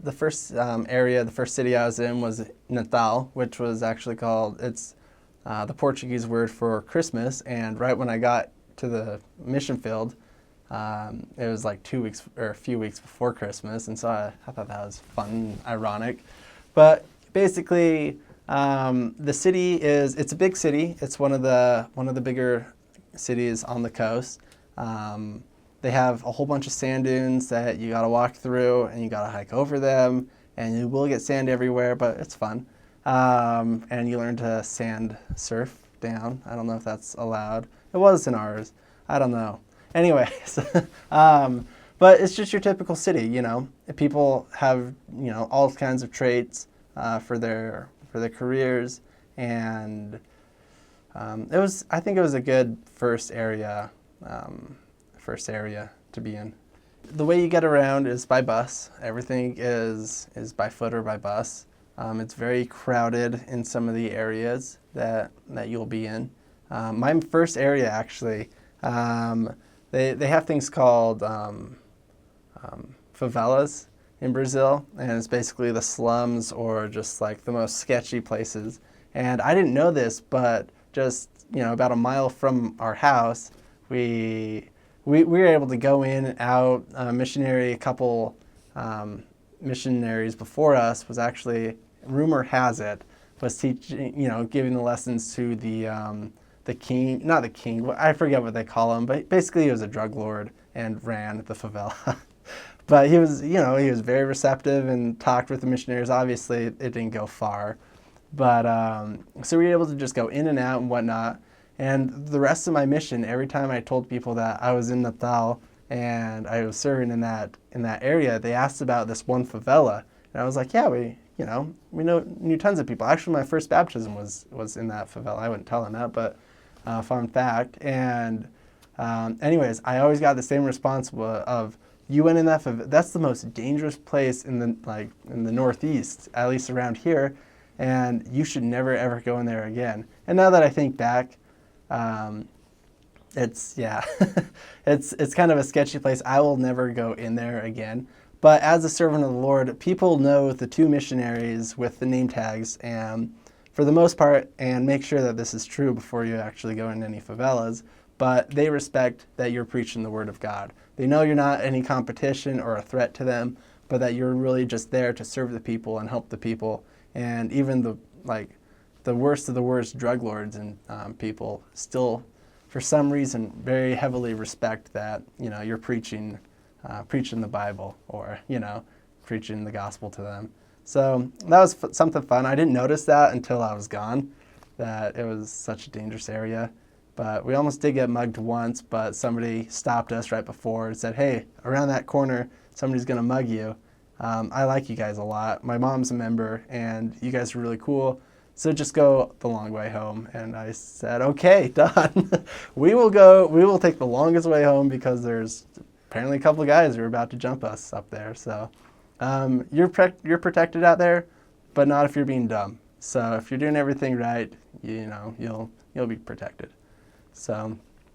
the first area, the first city I was in was Natal, which was actually called, it's the Portuguese word for Christmas. And right when I got to the mission field, it was like 2 weeks or a few weeks before Christmas. And so I thought that was fun and ironic. But basically, the city it's a big city. It's one of the bigger cities on the coast. They have a whole bunch of sand dunes that you got to walk through, and you got to hike over them, and you will get sand everywhere, but it's fun. And you learn to sand surf down. I don't know if that's allowed. It was in ours. I don't know. Anyways, but it's just your typical city, you know. People have, you know, all kinds of traits for their careers, and I think it was a good first area to be in. The way you get around is by bus. Everything is by foot or by bus. It's very crowded in some of the areas that you'll be in. My first area, actually, they have things called favelas in Brazil, and it's basically the slums or just like the most sketchy places. And I didn't know this, but just, you know, about a mile from our house, we were able to go in and out. A couple missionaries before us was actually, rumor has it, was teaching, you know, giving the lessons to the king, not the king, I forget what they call him, but basically he was a drug lord and ran the favela. But he was, you know, he was very receptive and talked with the missionaries. Obviously, it didn't go far. But so we were able to just go in and out and whatnot. And the rest of my mission, every time I told people that I was in Natal and I was serving in that area, they asked about this one favela. And I was like, yeah, we knew tons of people. Actually, my first baptism was in that favela. I wouldn't tell them that, but fun fact. And anyways, I always got the same response of, you went in that favela. That's the most dangerous place in the Northeast, at least around here, and you should never ever go in there again. And now that I think back, it's it's kind of a sketchy place. I will never go in there again. But as a servant of the Lord, people know the two missionaries with the name tags, and for the most part, and make sure that this is true before you actually go in any favelas, but they respect that you're preaching the word of God. They know you're not any competition or a threat to them, but that you're really just there to serve the people and help the people. And even the worst of the worst drug lords and people still, for some reason, very heavily respect that, you know, you're preaching the Bible, or, you know, preaching the gospel to them. So that was something fun. I didn't notice that until I was gone, that it was such a dangerous area. But we almost did get mugged once, but somebody stopped us right before and said, hey, around that corner, somebody's going to mug you. I like you guys a lot. My mom's a member, and you guys are really cool. So just go the long way home. And I said, okay, done. We will take the longest way home because there's apparently a couple of guys who are about to jump us up there. So you're protected out there, but not if you're being dumb. So if you're doing everything right, you know, you'll be protected. So